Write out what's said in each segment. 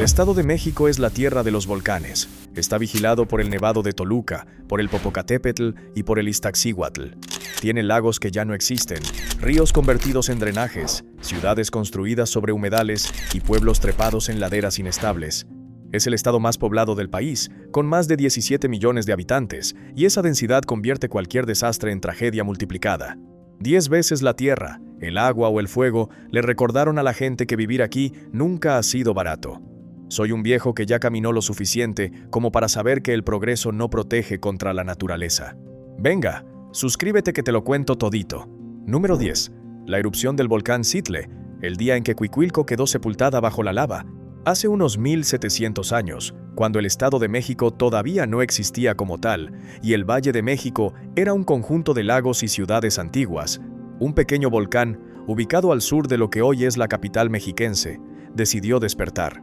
Estado de México es la tierra de los volcanes. Está vigilado por el Nevado de Toluca, por el Popocatépetl y por el Iztaccíhuatl. Tiene lagos que ya no existen, ríos convertidos en drenajes, ciudades construidas sobre humedales y pueblos trepados en laderas inestables. Es el estado más poblado del país, con más de 17 millones de habitantes, y esa densidad convierte cualquier desastre en tragedia multiplicada. 10 veces la tierra, el agua o el fuego le recordaron a la gente que vivir aquí nunca ha sido barato. Soy un viejo que ya caminó lo suficiente como para saber que el progreso no protege contra la naturaleza. Venga, suscríbete que te lo cuento todito. Número 10. La erupción del volcán Xitle, el día en que Cuicuilco quedó sepultada bajo la lava. Hace unos 1700 años, cuando el Estado de México todavía no existía como tal, y el Valle de México era un conjunto de lagos y ciudades antiguas, un pequeño volcán, ubicado al sur de lo que hoy es la capital mexiquense, decidió despertar.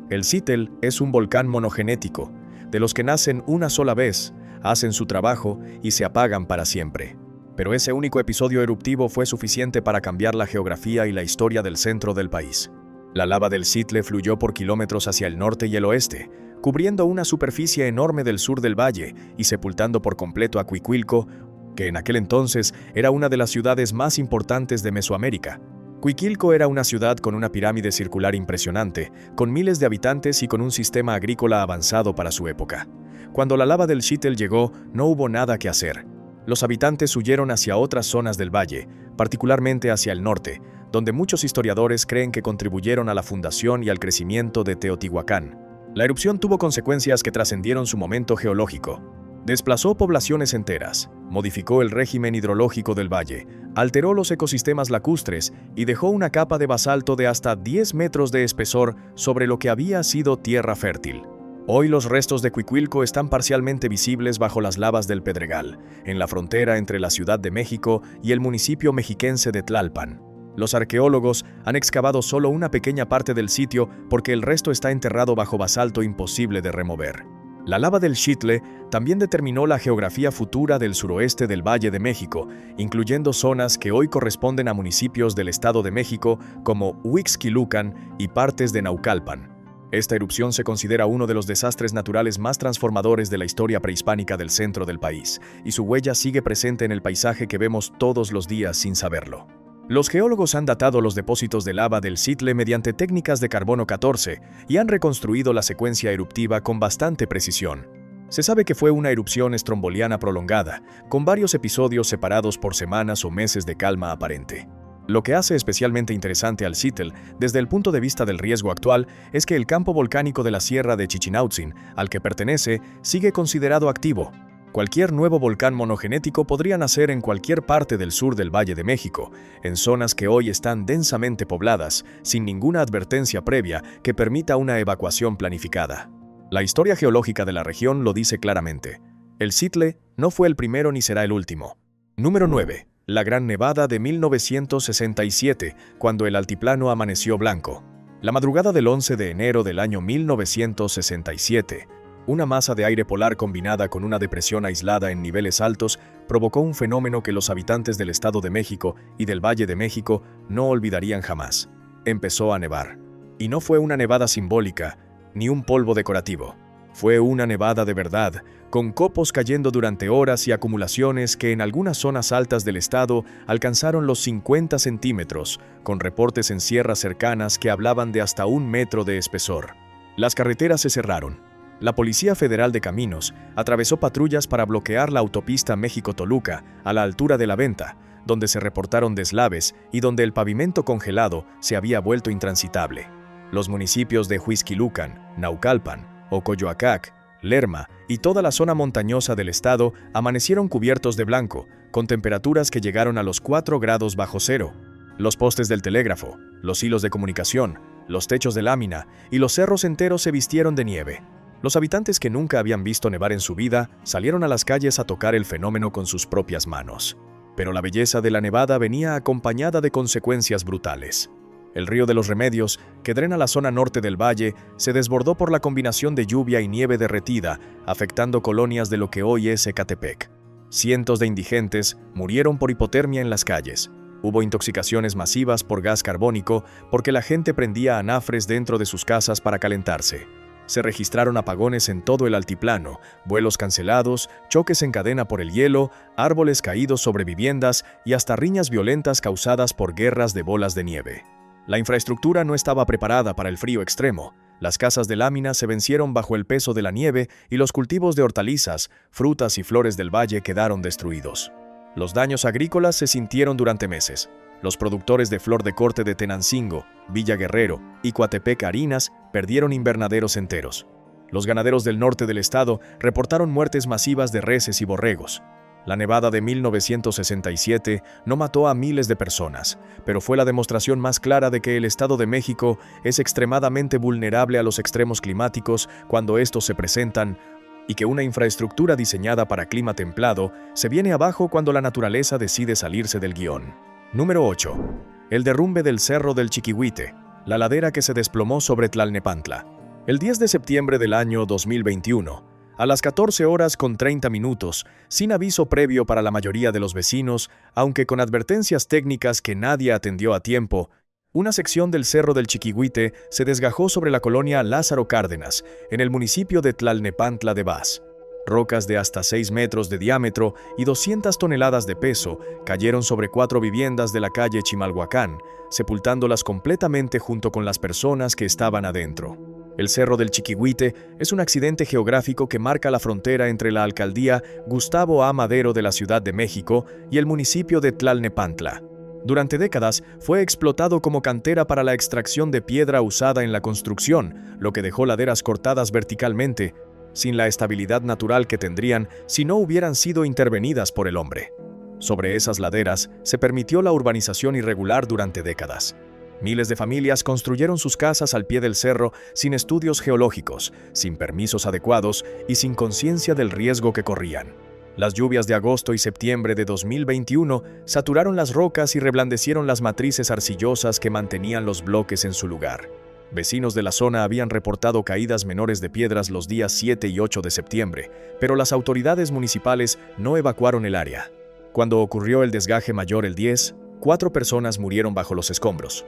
El Xitle es un volcán monogenético, de los que nacen una sola vez, hacen su trabajo y se apagan para siempre. Pero ese único episodio eruptivo fue suficiente para cambiar la geografía y la historia del centro del país. La lava del Xitle fluyó por kilómetros hacia el norte y el oeste, cubriendo una superficie enorme del sur del valle y sepultando por completo a Cuicuilco, que en aquel entonces era una de las ciudades más importantes de Mesoamérica. Cuicuilco era una ciudad con una pirámide circular impresionante, con miles de habitantes y con un sistema agrícola avanzado para su época. Cuando la lava del Xitle llegó, no hubo nada que hacer. Los habitantes huyeron hacia otras zonas del valle, particularmente hacia el norte, donde muchos historiadores creen que contribuyeron a la fundación y al crecimiento de Teotihuacán. La erupción tuvo consecuencias que trascendieron su momento geológico. Desplazó poblaciones enteras, modificó el régimen hidrológico del valle, alteró los ecosistemas lacustres y dejó una capa de basalto de hasta 10 metros de espesor sobre lo que había sido tierra fértil. Hoy los restos de Cuicuilco están parcialmente visibles bajo las lavas del Pedregal, en la frontera entre la Ciudad de México y el municipio mexiquense de Tlalpan. Los arqueólogos han excavado solo una pequeña parte del sitio porque el resto está enterrado bajo basalto imposible de remover. La lava del Xitle también determinó la geografía futura del suroeste del Valle de México, incluyendo zonas que hoy corresponden a municipios del Estado de México como Huixquilucan y partes de Naucalpan. Esta erupción se considera uno de los desastres naturales más transformadores de la historia prehispánica del centro del país, y su huella sigue presente en el paisaje que vemos todos los días sin saberlo. Los geólogos han datado los depósitos de lava del Xitle mediante técnicas de carbono 14 y han reconstruido la secuencia eruptiva con bastante precisión. Se sabe que fue una erupción estromboliana prolongada, con varios episodios separados por semanas o meses de calma aparente. Lo que hace especialmente interesante al Xitle, desde el punto de vista del riesgo actual, es que el campo volcánico de la Sierra de Chichinautzin, al que pertenece, sigue considerado activo. Cualquier nuevo volcán monogenético podría nacer en cualquier parte del sur del Valle de México, en zonas que hoy están densamente pobladas, sin ninguna advertencia previa que permita una evacuación planificada. La historia geológica de la región lo dice claramente. El Xitle no fue el primero ni será el último. Número 9. La Gran Nevada de 1967, cuando el altiplano amaneció blanco. La madrugada del 11 de enero del año 1967, una masa de aire polar combinada con una depresión aislada en niveles altos provocó un fenómeno que los habitantes del Estado de México y del Valle de México no olvidarían jamás. Empezó a nevar. Y no fue una nevada simbólica, ni un polvo decorativo. Fue una nevada de verdad, con copos cayendo durante horas y acumulaciones que en algunas zonas altas del estado alcanzaron los 50 centímetros, con reportes en sierras cercanas que hablaban de hasta 1 metro de espesor. Las carreteras se cerraron. La Policía Federal de Caminos atravesó patrullas para bloquear la autopista México-Toluca a la altura de La Venta, donde se reportaron deslaves y donde el pavimento congelado se había vuelto intransitable. Los municipios de Huixquilucan, Naucalpan, Ocoyoacac, Lerma y toda la zona montañosa del estado amanecieron cubiertos de blanco, con temperaturas que llegaron a los 4 grados bajo cero. Los postes del telégrafo, los hilos de comunicación, los techos de lámina y los cerros enteros se vistieron de nieve. Los habitantes que nunca habían visto nevar en su vida salieron a las calles a tocar el fenómeno con sus propias manos. Pero la belleza de la nevada venía acompañada de consecuencias brutales. El río de los Remedios, que drena la zona norte del valle, se desbordó por la combinación de lluvia y nieve derretida, afectando colonias de lo que hoy es Ecatepec. Cientos de indigentes murieron por hipotermia en las calles. Hubo intoxicaciones masivas por gas carbónico porque la gente prendía anafres dentro de sus casas para calentarse. Se registraron apagones en todo el altiplano, vuelos cancelados, choques en cadena por el hielo, árboles caídos sobre viviendas y hasta riñas violentas causadas por guerras de bolas de nieve. La infraestructura no estaba preparada para el frío extremo. Las casas de lámina se vencieron bajo el peso de la nieve y los cultivos de hortalizas, frutas y flores del valle quedaron destruidos. Los daños agrícolas se sintieron durante meses. Los productores de flor de corte de Tenancingo, Villa Guerrero y Coatepec Harinas perdieron invernaderos enteros. Los ganaderos del norte del estado reportaron muertes masivas de reses y borregos. La nevada de 1967 no mató a miles de personas, pero fue la demostración más clara de que el Estado de México es extremadamente vulnerable a los extremos climáticos cuando estos se presentan, y que una infraestructura diseñada para clima templado se viene abajo cuando la naturaleza decide salirse del guión. Número 8. El derrumbe del Cerro del Chiquihuite, la ladera que se desplomó sobre Tlalnepantla. El 10 de septiembre del año 2021, a las 14:30, sin aviso previo para la mayoría de los vecinos, aunque con advertencias técnicas que nadie atendió a tiempo, una sección del Cerro del Chiquihuite se desgajó sobre la colonia Lázaro Cárdenas, en el municipio de Tlalnepantla de Baz. Rocas de hasta 6 metros de diámetro y 200 toneladas de peso cayeron sobre 4 viviendas de la calle Chimalhuacán, sepultándolas completamente junto con las personas que estaban adentro. El Cerro del Chiquihuite es un accidente geográfico que marca la frontera entre la alcaldía Gustavo A. Madero de la Ciudad de México y el municipio de Tlalnepantla. Durante décadas fue explotado como cantera para la extracción de piedra usada en la construcción, lo que dejó laderas cortadas verticalmente, sin la estabilidad natural que tendrían si no hubieran sido intervenidas por el hombre. Sobre esas laderas se permitió la urbanización irregular durante décadas. Miles de familias construyeron sus casas al pie del cerro sin estudios geológicos, sin permisos adecuados y sin conciencia del riesgo que corrían. Las lluvias de agosto y septiembre de 2021 saturaron las rocas y reblandecieron las matrices arcillosas que mantenían los bloques en su lugar. Vecinos de la zona habían reportado caídas menores de piedras los días 7 y 8 de septiembre, pero las autoridades municipales no evacuaron el área. Cuando ocurrió el desgaje mayor el 10, 4 personas murieron bajo los escombros.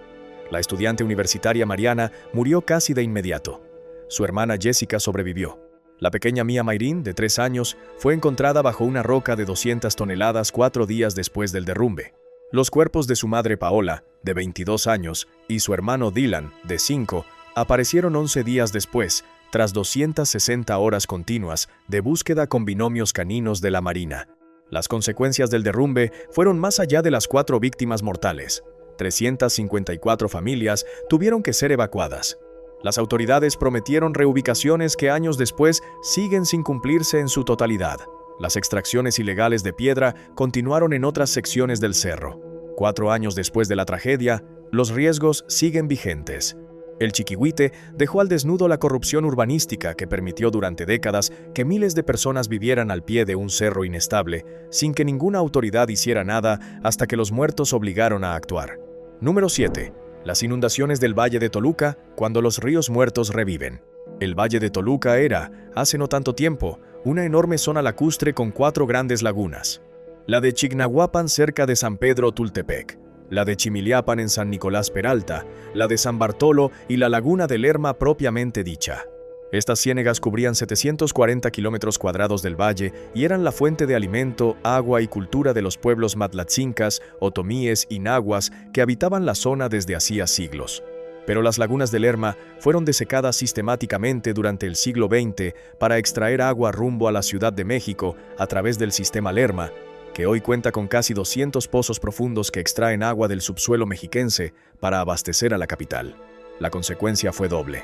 La estudiante universitaria Mariana murió casi de inmediato. Su hermana Jessica sobrevivió. La pequeña Mía Mayrín, de 3 años, fue encontrada bajo una roca de 200 toneladas 4 días después del derrumbe. Los cuerpos de su madre Paola, de 22 años, y su hermano Dylan, de 5, aparecieron 11 días después, tras 260 horas continuas de búsqueda con binomios caninos de la Marina. Las consecuencias del derrumbe fueron más allá de las 4 víctimas mortales. 354 familias tuvieron que ser evacuadas. Las autoridades prometieron reubicaciones que años después siguen sin cumplirse en su totalidad. Las extracciones ilegales de piedra continuaron en otras secciones del cerro. 4 años después de la tragedia, los riesgos siguen vigentes. El Chiquihuite dejó al desnudo la corrupción urbanística que permitió durante décadas que miles de personas vivieran al pie de un cerro inestable, sin que ninguna autoridad hiciera nada hasta que los muertos obligaron a actuar. Número 7. Las inundaciones del Valle de Toluca cuando los ríos muertos reviven. El Valle de Toluca era, hace no tanto tiempo, una enorme zona lacustre con 4 grandes lagunas. La de Chignahuapan cerca de San Pedro Tultepec, la de Chimiliapan en San Nicolás Peralta, la de San Bartolo y la laguna de Lerma propiamente dicha. Estas ciénegas cubrían 740 kilómetros cuadrados del valle y eran la fuente de alimento, agua y cultura de los pueblos matlatzincas, otomíes y nahuas que habitaban la zona desde hacía siglos. Pero las lagunas de Lerma fueron desecadas sistemáticamente durante el siglo XX para extraer agua rumbo a la Ciudad de México a través del sistema Lerma, que hoy cuenta con casi 200 pozos profundos que extraen agua del subsuelo mexiquense para abastecer a la capital. La consecuencia fue doble.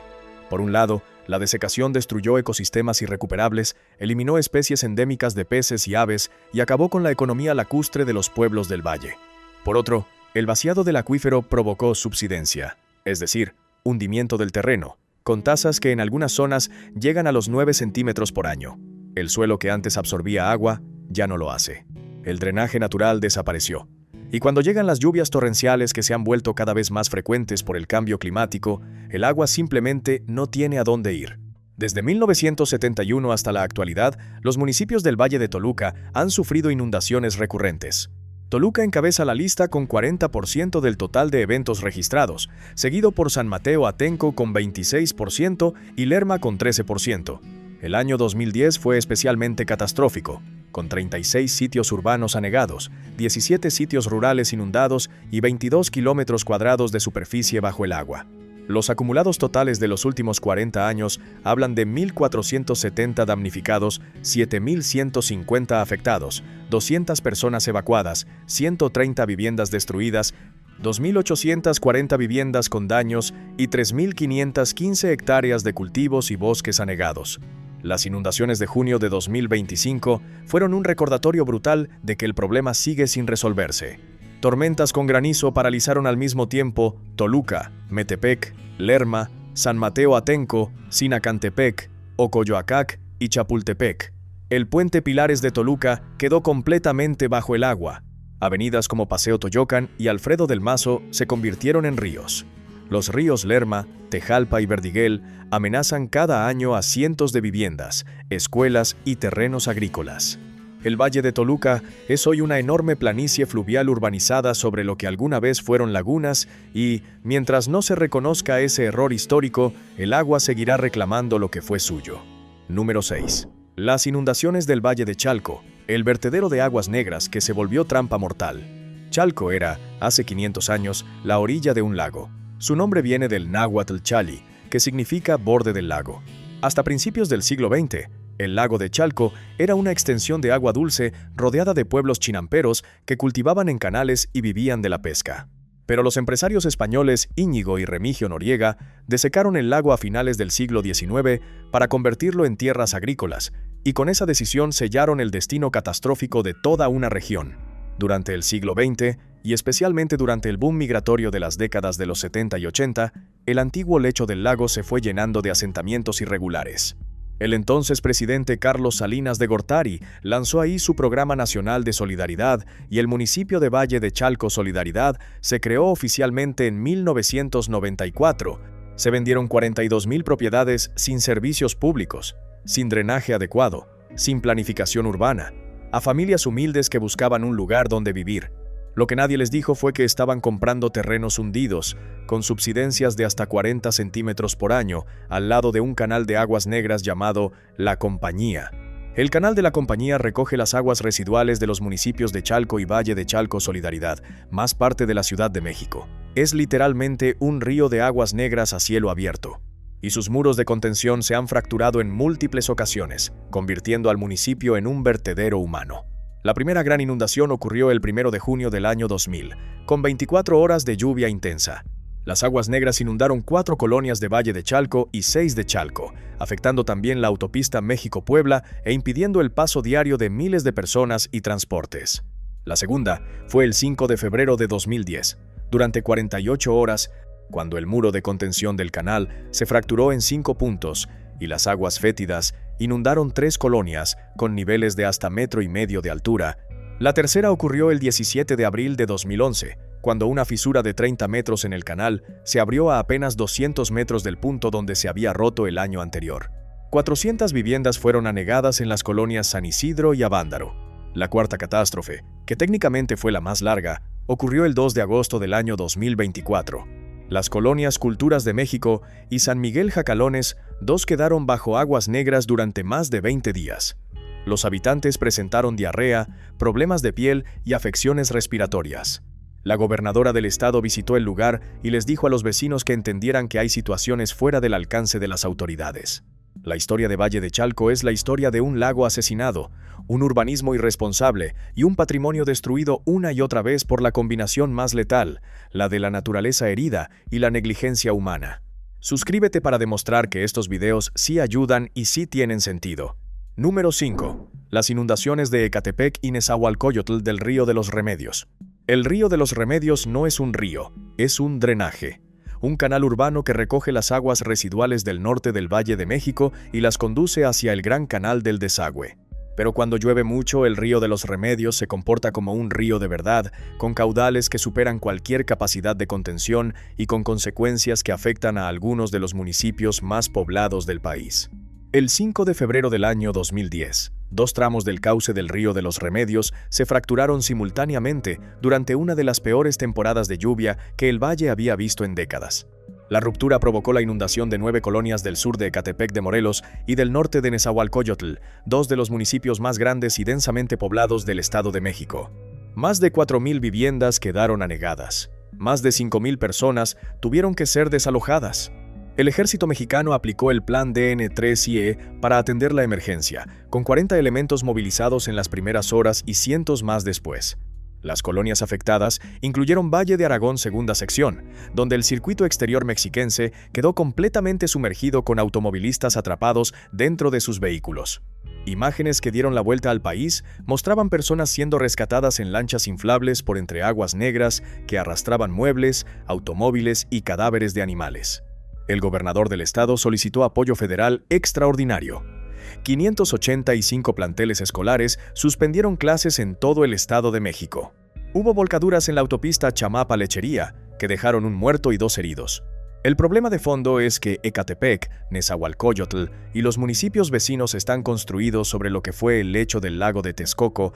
Por un lado, la desecación destruyó ecosistemas irrecuperables, eliminó especies endémicas de peces y aves y acabó con la economía lacustre de los pueblos del valle. Por otro, el vaciado del acuífero provocó subsidencia, es decir, hundimiento del terreno, con tasas que en algunas zonas llegan a los 9 centímetros por año. El suelo que antes absorbía agua ya no lo hace. El drenaje natural desapareció. Y cuando llegan las lluvias torrenciales que se han vuelto cada vez más frecuentes por el cambio climático, el agua simplemente no tiene a dónde ir. Desde 1971 hasta la actualidad, los municipios del Valle de Toluca han sufrido inundaciones recurrentes. Toluca encabeza la lista con 40% del total de eventos registrados, seguido por San Mateo Atenco con 26% y Lerma con 13%. El año 2010 fue especialmente catastrófico, con 36 sitios urbanos anegados, 17 sitios rurales inundados y 22 kilómetros cuadrados de superficie bajo el agua. Los acumulados totales de los últimos 40 años hablan de 1.470 damnificados, 7.150 afectados, 200 personas evacuadas, 130 viviendas destruidas, 2.840 viviendas con daños y 3.515 hectáreas de cultivos y bosques anegados. Las inundaciones de junio de 2025 fueron un recordatorio brutal de que el problema sigue sin resolverse. Tormentas con granizo paralizaron al mismo tiempo Toluca, Metepec, Lerma, San Mateo Atenco, Sinacantepec, Ocoyoacac y Chapultepec. El puente Pilares de Toluca quedó completamente bajo el agua. Avenidas como Paseo Toyocan y Alfredo del Mazo se convirtieron en ríos. Los ríos Lerma, Tejalpa y Verdiguel amenazan cada año a cientos de viviendas, escuelas y terrenos agrícolas. El Valle de Toluca es hoy una enorme planicie fluvial urbanizada sobre lo que alguna vez fueron lagunas y, mientras no se reconozca ese error histórico, el agua seguirá reclamando lo que fue suyo. Número 6. Las inundaciones del Valle de Chalco, el vertedero de aguas negras que se volvió trampa mortal. Chalco era, hace 500 años, la orilla de un lago. Su nombre viene del náhuatl Chali, que significa borde del lago. Hasta principios del siglo XX, el lago de Chalco era una extensión de agua dulce rodeada de pueblos chinamperos que cultivaban en canales y vivían de la pesca. Pero los empresarios españoles Íñigo y Remigio Noriega desecaron el lago a finales del siglo XIX para convertirlo en tierras agrícolas, y con esa decisión sellaron el destino catastrófico de toda una región. Durante el siglo XX, y especialmente durante el boom migratorio de las décadas de los 70 y 80, el antiguo lecho del lago se fue llenando de asentamientos irregulares. El entonces presidente Carlos Salinas de Gortari lanzó ahí su Programa Nacional de Solidaridad y el municipio de Valle de Chalco Solidaridad se creó oficialmente en 1994. Se vendieron 42,000 propiedades sin servicios públicos, sin drenaje adecuado, sin planificación urbana, a familias humildes que buscaban un lugar donde vivir. Lo que nadie les dijo fue que estaban comprando terrenos hundidos, con subsidencias de hasta 40 centímetros por año, al lado de un canal de aguas negras llamado La Compañía. El canal de La Compañía recoge las aguas residuales de los municipios de Chalco y Valle de Chalco Solidaridad, más parte de la Ciudad de México. Es literalmente un río de aguas negras a cielo abierto. Y sus muros de contención se han fracturado en múltiples ocasiones, convirtiendo al municipio en un vertedero humano. La primera gran inundación ocurrió el 1 de junio del año 2000, con 24 horas de lluvia intensa. Las aguas negras inundaron 4 colonias de Valle de Chalco y 6 de Chalco, afectando también la autopista México-Puebla e impidiendo el paso diario de miles de personas y transportes. La segunda fue el 5 de febrero de 2010, durante 48 horas, cuando el muro de contención del canal se fracturó en 5 puntos y las aguas fétidas inundaron 3 colonias con niveles de hasta 1,5 metros de altura. La tercera ocurrió el 17 de abril de 2011, cuando una fisura de 30 metros en el canal se abrió a apenas 200 metros del punto donde se había roto el año anterior. 400 viviendas fueron anegadas en las colonias San Isidro y Avándaro. La cuarta catástrofe, que técnicamente fue la más larga, ocurrió el 2 de agosto del año 2024. Las colonias Culturas de México y San Miguel Jacalones, 2 quedaron bajo aguas negras durante más de 20 días. Los habitantes presentaron diarrea, problemas de piel y afecciones respiratorias. La gobernadora del estado visitó el lugar y les dijo a los vecinos que entendieran que hay situaciones fuera del alcance de las autoridades. La historia de Valle de Chalco es la historia de un lago asesinado, un urbanismo irresponsable y un patrimonio destruido una y otra vez por la combinación más letal, la de la naturaleza herida y la negligencia humana. Suscríbete para demostrar que estos videos sí ayudan y sí tienen sentido. Número 5. Las inundaciones de Ecatepec y Nezahualcóyotl del Río de los Remedios. El Río de los Remedios no es un río, es un drenaje. Un canal urbano que recoge las aguas residuales del norte del Valle de México y las conduce hacia el Gran Canal del Desagüe. Pero cuando llueve mucho, el Río de los Remedios se comporta como un río de verdad, con caudales que superan cualquier capacidad de contención y con consecuencias que afectan a algunos de los municipios más poblados del país. El 5 de febrero del año 2010, 2 tramos del cauce del río de los Remedios se fracturaron simultáneamente durante una de las peores temporadas de lluvia que el valle había visto en décadas. La ruptura provocó la inundación de 9 colonias del sur de Ecatepec de Morelos y del norte de Nezahualcóyotl, 2 de los municipios más grandes y densamente poblados del Estado de México. Más de 4,000 viviendas quedaron anegadas. Más de 5,000 personas tuvieron que ser desalojadas. El ejército mexicano aplicó el Plan DN3-IE para atender la emergencia, con 40 elementos movilizados en las primeras horas y cientos más después. Las colonias afectadas incluyeron Valle de Aragón Segunda Sección, donde el circuito exterior mexiquense quedó completamente sumergido con automovilistas atrapados dentro de sus vehículos. Imágenes que dieron la vuelta al país mostraban personas siendo rescatadas en lanchas inflables por entre aguas negras que arrastraban muebles, automóviles y cadáveres de animales. El gobernador del estado solicitó apoyo federal extraordinario. 585 planteles escolares suspendieron clases en todo el Estado de México. Hubo volcaduras en la autopista Chamapa-Lechería, que dejaron un muerto y 2 heridos. El problema de fondo es que Ecatepec, Nezahualcóyotl y los municipios vecinos están construidos sobre lo que fue el lecho del lago de Texcoco,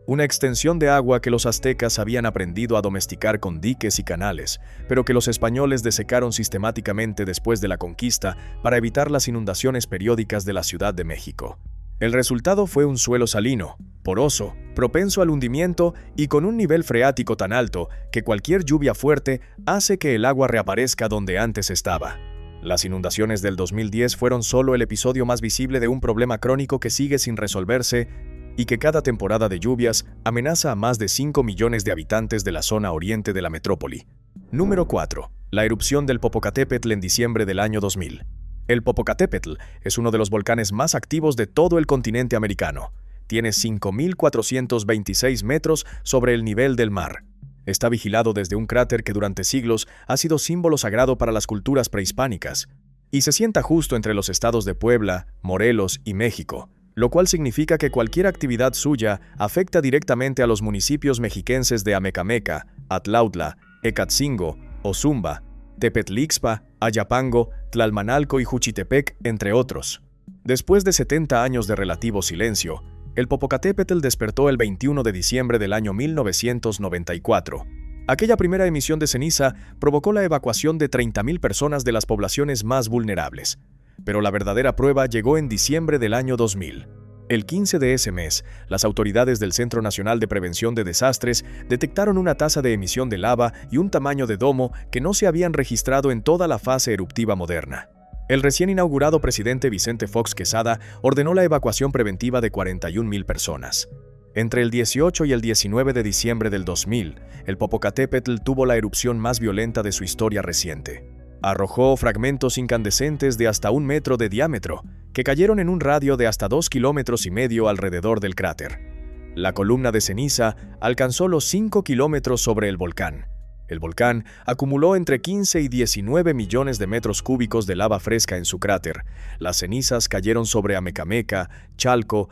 una extensión de agua que los aztecas habían aprendido a domesticar con diques y canales, pero que los españoles desecaron sistemáticamente después de la conquista para evitar las inundaciones periódicas de la Ciudad de México. El resultado fue un suelo salino, poroso, propenso al hundimiento y con un nivel freático tan alto que cualquier lluvia fuerte hace que el agua reaparezca donde antes estaba. Las inundaciones del 2010 fueron solo el episodio más visible de un problema crónico que sigue sin resolverse y que cada temporada de lluvias amenaza a más de 5 millones de habitantes de la zona oriente de la metrópoli. Número 4. La erupción del Popocatépetl en diciembre del año 2000. El Popocatépetl es uno de los volcanes más activos de todo el continente americano. Tiene 5,426 metros sobre el nivel del mar. Está vigilado desde un cráter que durante siglos ha sido símbolo sagrado para las culturas prehispánicas, y se sienta justo entre los estados de Puebla, Morelos y México, lo cual significa que cualquier actividad suya afecta directamente a los municipios mexiquenses de Amecameca, Atlautla, Ecatzingo, Ozumba, Tepetlixpa, Ayapango, Tlalmanalco y Juchitepec, entre otros. Después de 70 años de relativo silencio, el Popocatépetl despertó el 21 de diciembre del año 1994. Aquella primera emisión de ceniza provocó la evacuación de 30,000 personas de las poblaciones más vulnerables. Pero la verdadera prueba llegó en diciembre del año 2000. El 15 de ese mes, las autoridades del Centro Nacional de Prevención de Desastres detectaron una tasa de emisión de lava y un tamaño de domo que no se habían registrado en toda la fase eruptiva moderna. El recién inaugurado presidente Vicente Fox Quesada ordenó la evacuación preventiva de 41,000 personas. Entre el 18 y el 19 de diciembre del 2000, el Popocatépetl tuvo la erupción más violenta de su historia reciente. Arrojó fragmentos incandescentes de hasta 1 metro de diámetro, que cayeron en un radio de hasta 2,5 kilómetros alrededor del cráter. La columna de ceniza alcanzó los 5 kilómetros sobre el volcán. El volcán acumuló entre 15 y 19 millones de metros cúbicos de lava fresca en su cráter. Las cenizas cayeron sobre Amecameca, Chalco,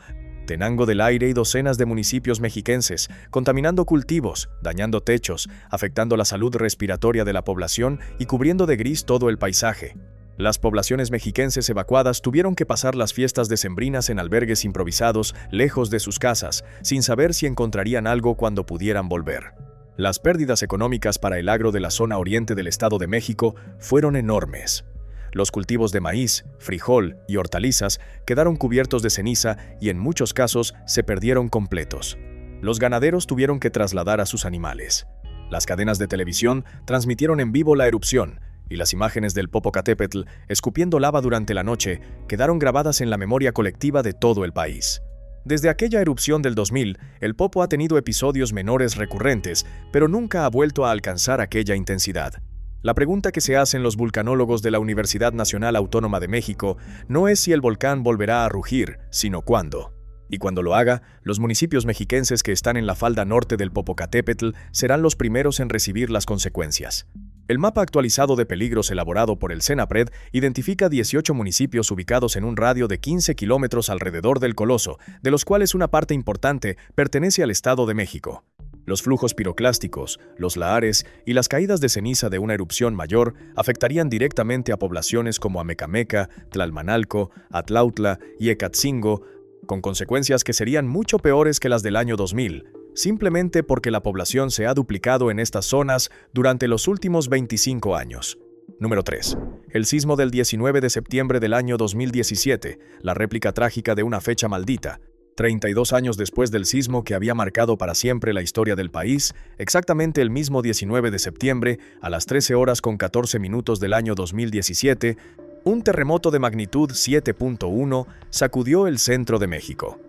Tenango del Aire y docenas de municipios mexiquenses, contaminando cultivos, dañando techos, afectando la salud respiratoria de la población y cubriendo de gris todo el paisaje. Las poblaciones mexiquenses evacuadas tuvieron que pasar las fiestas decembrinas en albergues improvisados, lejos de sus casas, sin saber si encontrarían algo cuando pudieran volver. Las pérdidas económicas para el agro de la zona oriente del Estado de México fueron enormes. Los cultivos de maíz, frijol y hortalizas quedaron cubiertos de ceniza y en muchos casos se perdieron completos. Los ganaderos tuvieron que trasladar a sus animales. Las cadenas de televisión transmitieron en vivo la erupción y las imágenes del Popocatépetl escupiendo lava durante la noche quedaron grabadas en la memoria colectiva de todo el país. Desde aquella erupción del 2000, el Popo ha tenido episodios menores recurrentes, pero nunca ha vuelto a alcanzar aquella intensidad. La pregunta que se hacen los vulcanólogos de la Universidad Nacional Autónoma de México no es si el volcán volverá a rugir, sino cuándo. Y cuando lo haga, los municipios mexiquenses que están en la falda norte del Popocatépetl serán los primeros en recibir las consecuencias. El mapa actualizado de peligros elaborado por el CENAPRED identifica 18 municipios ubicados en un radio de 15 kilómetros alrededor del coloso, de los cuales una parte importante pertenece al Estado de México. Los flujos piroclásticos, los lahares y las caídas de ceniza de una erupción mayor afectarían directamente a poblaciones como Amecameca, Tlalmanalco, Atlautla y Ecatzingo, con consecuencias que serían mucho peores que las del año 2000, simplemente porque la población se ha duplicado en estas zonas durante los últimos 25 años. Número 3. El sismo del 19 de septiembre del año 2017, la réplica trágica de una fecha maldita. 32 años después del sismo que había marcado para siempre la historia del país, exactamente el mismo 19 de septiembre, a las 13 horas con 14 minutos del año 2017, un terremoto de magnitud 7.1 sacudió el centro de México.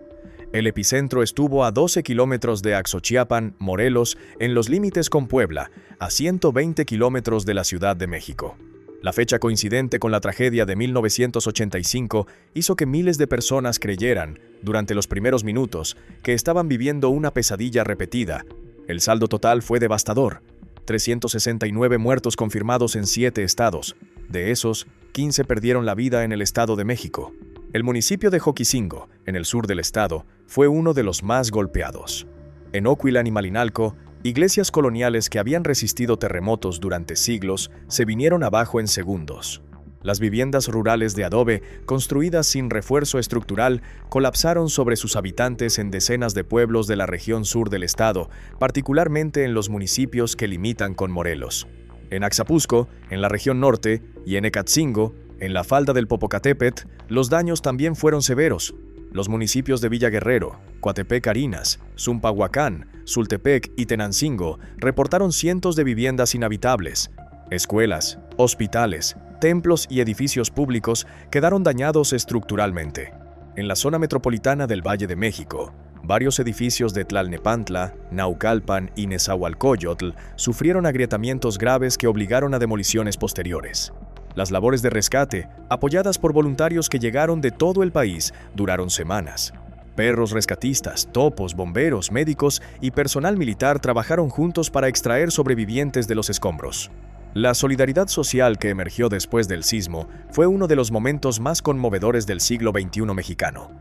El epicentro estuvo a 12 kilómetros de Axochiapan, Morelos, en los límites con Puebla, a 120 kilómetros de la Ciudad de México. La fecha coincidente con la tragedia de 1985 hizo que miles de personas creyeran, durante los primeros minutos, que estaban viviendo una pesadilla repetida. El saldo total fue devastador: 369 muertos confirmados en 7 estados. De esos, 15 perdieron la vida en el Estado de México. El municipio de Joquisingo, en el sur del estado, fue uno de los más golpeados. En Ocuilan y Malinalco, iglesias coloniales que habían resistido terremotos durante siglos se vinieron abajo en segundos. Las viviendas rurales de adobe, construidas sin refuerzo estructural, colapsaron sobre sus habitantes en decenas de pueblos de la región sur del estado, particularmente en los municipios que limitan con Morelos. En Axapusco, en la región norte, y en Ecatzingo, en la falda del Popocatépetl, los daños también fueron severos. Los municipios de Villa Guerrero, Coatepec Arinas, Zumpahuacán, Sultepec y Tenancingo reportaron cientos de viviendas inhabitables. Escuelas, hospitales, templos y edificios públicos quedaron dañados estructuralmente. En la zona metropolitana del Valle de México, varios edificios de Tlalnepantla, Naucalpan y Nezahualcóyotl sufrieron agrietamientos graves que obligaron a demoliciones posteriores. Las labores de rescate, apoyadas por voluntarios que llegaron de todo el país, duraron semanas. Perros rescatistas, topos, bomberos, médicos y personal militar trabajaron juntos para extraer sobrevivientes de los escombros. La solidaridad social que emergió después del sismo fue uno de los momentos más conmovedores del siglo XXI mexicano,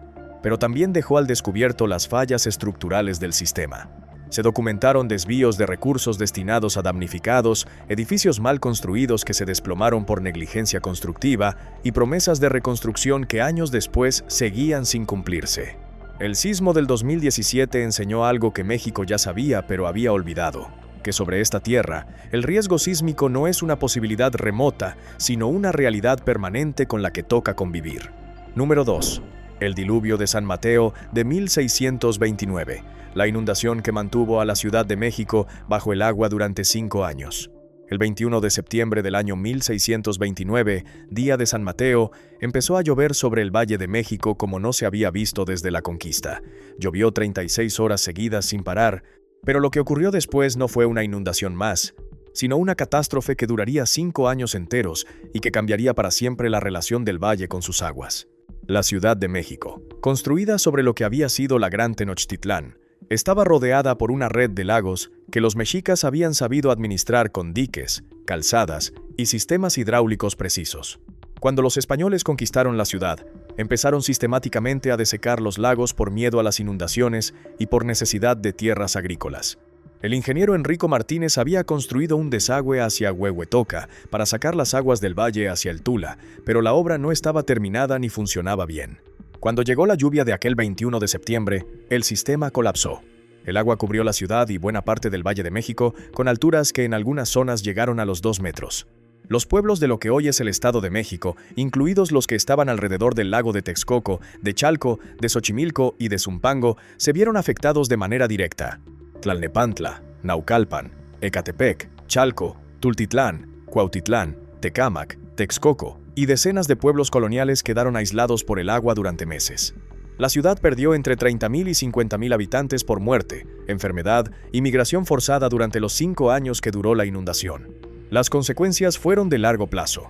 pero también dejó al descubierto las fallas estructurales del sistema. Se documentaron desvíos de recursos destinados a damnificados, edificios mal construidos que se desplomaron por negligencia constructiva y promesas de reconstrucción que años después seguían sin cumplirse. El sismo del 2017 enseñó algo que México ya sabía pero había olvidado: que sobre esta tierra, el riesgo sísmico no es una posibilidad remota, sino una realidad permanente con la que toca convivir. Número 2. El diluvio de San Mateo de 1629. La inundación que mantuvo a la Ciudad de México bajo el agua durante 5 años. El 21 de septiembre del año 1629, día de San Mateo, empezó a llover sobre el Valle de México como no se había visto desde la conquista. Llovió 36 horas seguidas sin parar, pero lo que ocurrió después no fue una inundación más, sino una catástrofe que duraría 5 años enteros y que cambiaría para siempre la relación del valle con sus aguas. La Ciudad de México, construida sobre lo que había sido la Gran Tenochtitlán, estaba rodeada por una red de lagos que los mexicas habían sabido administrar con diques, calzadas y sistemas hidráulicos precisos. Cuando los españoles conquistaron la ciudad, empezaron sistemáticamente a desecar los lagos por miedo a las inundaciones y por necesidad de tierras agrícolas. El ingeniero Enrico Martínez había construido un desagüe hacia Huehuetoca para sacar las aguas del valle hacia el Tula, pero la obra no estaba terminada ni funcionaba bien. Cuando llegó la lluvia de aquel 21 de septiembre, el sistema colapsó. El agua cubrió la ciudad y buena parte del Valle de México, con alturas que en algunas zonas llegaron a los 2 metros. Los pueblos de lo que hoy es el Estado de México, incluidos los que estaban alrededor del lago de Texcoco, de Chalco, de Xochimilco y de Zumpango, se vieron afectados de manera directa. Tlalnepantla, Naucalpan, Ecatepec, Chalco, Tultitlán, Cuautitlán, Tecámac, Texcoco y decenas de pueblos coloniales quedaron aislados por el agua durante meses. La ciudad perdió entre 30,000 y 50,000 habitantes por muerte, enfermedad y migración forzada durante los 5 años que duró la inundación. Las consecuencias fueron de largo plazo.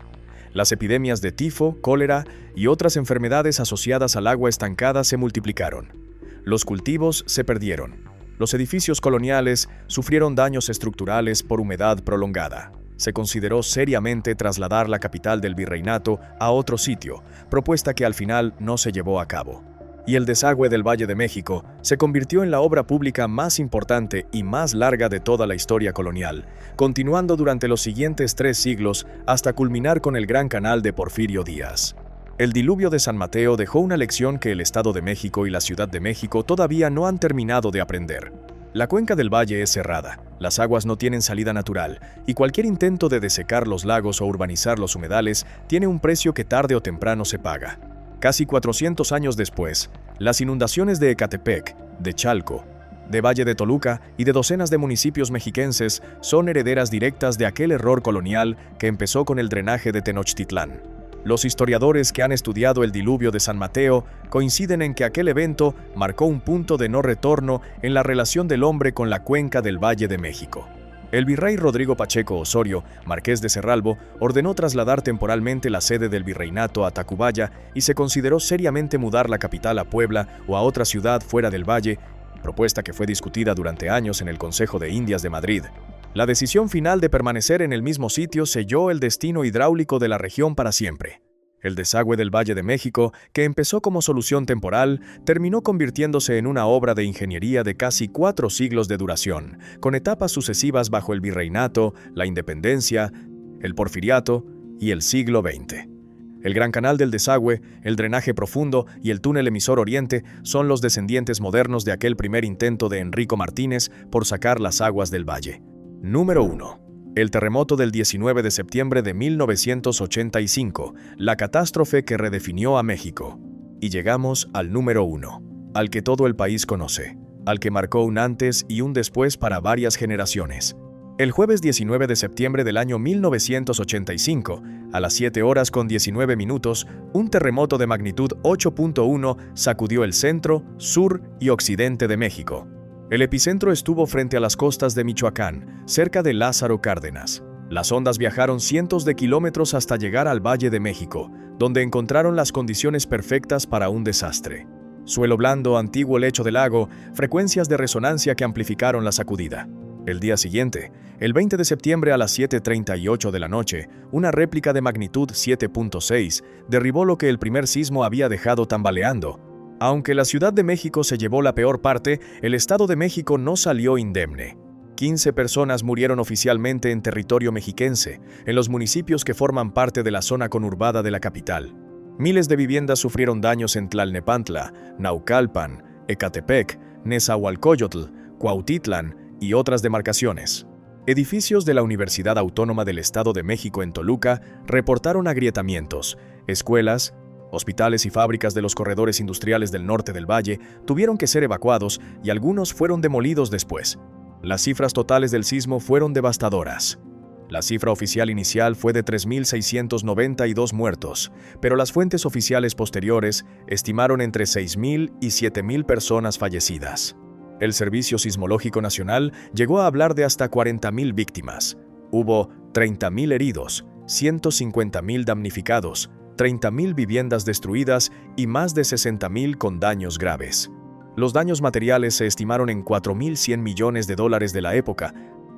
Las epidemias de tifo, cólera y otras enfermedades asociadas al agua estancada se multiplicaron. Los cultivos se perdieron. Los edificios coloniales sufrieron daños estructurales por humedad prolongada. Se consideró seriamente trasladar la capital del virreinato a otro sitio, propuesta que al final no se llevó a cabo. Y el desagüe del Valle de México se convirtió en la obra pública más importante y más larga de toda la historia colonial, continuando durante los siguientes 3 siglos hasta culminar con el Gran Canal de Porfirio Díaz. El diluvio de San Mateo dejó una lección que el Estado de México y la Ciudad de México todavía no han terminado de aprender. La cuenca del valle es cerrada, las aguas no tienen salida natural, y cualquier intento de desecar los lagos o urbanizar los humedales tiene un precio que tarde o temprano se paga. Casi 400 años después, las inundaciones de Ecatepec, de Chalco, de Valle de Toluca y de docenas de municipios mexiquenses son herederas directas de aquel error colonial que empezó con el drenaje de Tenochtitlán. Los historiadores que han estudiado el diluvio de San Mateo coinciden en que aquel evento marcó un punto de no retorno en la relación del hombre con la cuenca del Valle de México. El virrey Rodrigo Pacheco Osorio, marqués de Cerralbo, ordenó trasladar temporalmente la sede del virreinato a Tacubaya y se consideró seriamente mudar la capital a Puebla o a otra ciudad fuera del valle, propuesta que fue discutida durante años en el Consejo de Indias de Madrid. La decisión final de permanecer en el mismo sitio selló el destino hidráulico de la región para siempre. El desagüe del Valle de México, que empezó como solución temporal, terminó convirtiéndose en una obra de ingeniería de casi 4 siglos de duración, con etapas sucesivas bajo el virreinato, la independencia, el porfiriato y el siglo XX. El Gran Canal del Desagüe, el drenaje profundo y el túnel emisor oriente son los descendientes modernos de aquel primer intento de Enrico Martínez por sacar las aguas del valle. Número 1. El terremoto del 19 de septiembre de 1985, la catástrofe que redefinió a México. Y llegamos al número 1, al que todo el país conoce, al que marcó un antes y un después para varias generaciones. El jueves 19 de septiembre del año 1985, a las 7:19, un terremoto de magnitud 8.1 sacudió el centro, sur y occidente de México. El epicentro estuvo frente a las costas de Michoacán, cerca de Lázaro Cárdenas. Las ondas viajaron cientos de kilómetros hasta llegar al Valle de México, donde encontraron las condiciones perfectas para un desastre. Suelo blando, antiguo lecho de lago, frecuencias de resonancia que amplificaron la sacudida. El día siguiente, el 20 de septiembre a las 7:38 de la noche, una réplica de magnitud 7.6 derribó lo que el primer sismo había dejado tambaleando. Aunque la Ciudad de México se llevó la peor parte, el Estado de México no salió indemne. 15 personas murieron oficialmente en territorio mexiquense, en los municipios que forman parte de la zona conurbada de la capital. Miles de viviendas sufrieron daños en Tlalnepantla, Naucalpan, Ecatepec, Nezahualcóyotl, Cuautitlán y otras demarcaciones. Edificios de la Universidad Autónoma del Estado de México en Toluca reportaron agrietamientos. Escuelas, hospitales y fábricas de los corredores industriales del norte del valle tuvieron que ser evacuados y algunos fueron demolidos después. Las cifras totales del sismo fueron devastadoras. La cifra oficial inicial fue de 3.692 muertos, pero las fuentes oficiales posteriores estimaron entre 6.000 y 7.000 personas fallecidas. El Servicio Sismológico Nacional llegó a hablar de hasta 40.000 víctimas. Hubo 30.000 heridos, 150.000 damnificados, 30.000 viviendas destruidas y más de 60.000 con daños graves. Los daños materiales se estimaron en $4.100 millones de la época.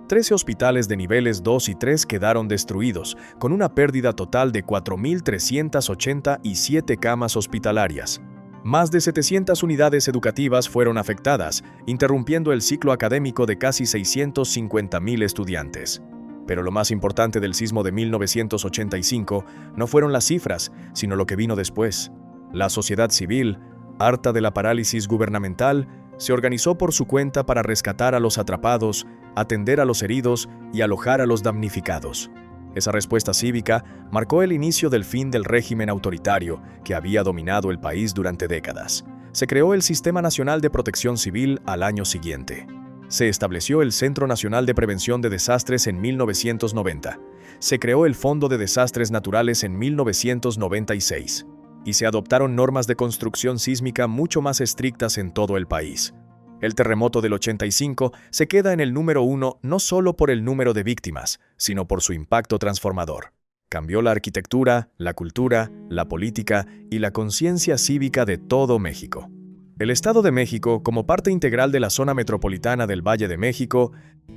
13 hospitales de niveles 2 y 3 quedaron destruidos, con una pérdida total de 4.387 camas hospitalarias. Más de 700 unidades educativas fueron afectadas, interrumpiendo el ciclo académico de casi 650.000 estudiantes. Pero lo más importante del sismo de 1985 no fueron las cifras, sino lo que vino después. La sociedad civil, harta de la parálisis gubernamental, se organizó por su cuenta para rescatar a los atrapados, atender a los heridos y alojar a los damnificados. Esa respuesta cívica marcó el inicio del fin del régimen autoritario que había dominado el país durante décadas. Se creó el Sistema Nacional de Protección Civil al año siguiente. Se estableció el Centro Nacional de Prevención de Desastres en 1990. Se creó el Fondo de Desastres Naturales en 1996. Y se adoptaron normas de construcción sísmica mucho más estrictas en todo el país. El terremoto del 85 se queda en el número 1 no solo por el número de víctimas, sino por su impacto transformador. Cambió la arquitectura, la cultura, la política y la conciencia cívica de todo México. El Estado de México, como parte integral de la zona metropolitana del Valle de México,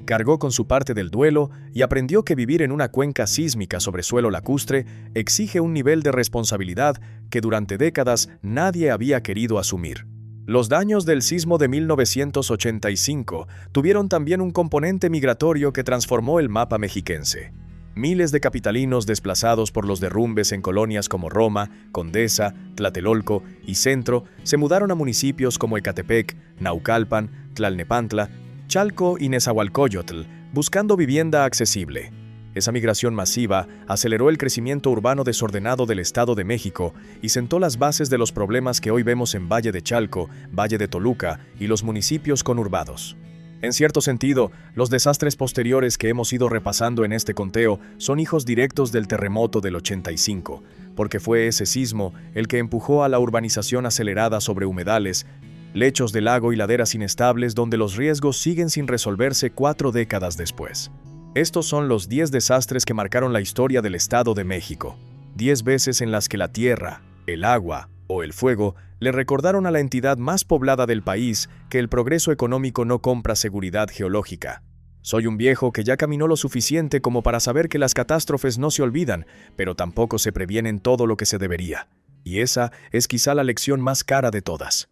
cargó con su parte del duelo y aprendió que vivir en una cuenca sísmica sobre suelo lacustre exige un nivel de responsabilidad que durante décadas nadie había querido asumir. Los daños del sismo de 1985 tuvieron también un componente migratorio que transformó el mapa mexiquense. Miles de capitalinos desplazados por los derrumbes en colonias como Roma, Condesa, Tlatelolco y Centro se mudaron a municipios como Ecatepec, Naucalpan, Tlalnepantla, Chalco y Nezahualcóyotl, buscando vivienda accesible. Esa migración masiva aceleró el crecimiento urbano desordenado del Estado de México y sentó las bases de los problemas que hoy vemos en Valle de Chalco, Valle de Toluca y los municipios conurbados. En cierto sentido, los desastres posteriores que hemos ido repasando en este conteo son hijos directos del terremoto del 85, porque fue ese sismo el que empujó a la urbanización acelerada sobre humedales, lechos de lago y laderas inestables donde los riesgos siguen sin resolverse 4 décadas después. Estos son los 10 desastres que marcaron la historia del Estado de México. 10 veces en las que la tierra, el agua o el fuego le recordaron a la entidad más poblada del país que el progreso económico no compra seguridad geológica. Soy un viejo que ya caminó lo suficiente como para saber que las catástrofes no se olvidan, pero tampoco se previenen todo lo que se debería. Y esa es quizá la lección más cara de todas.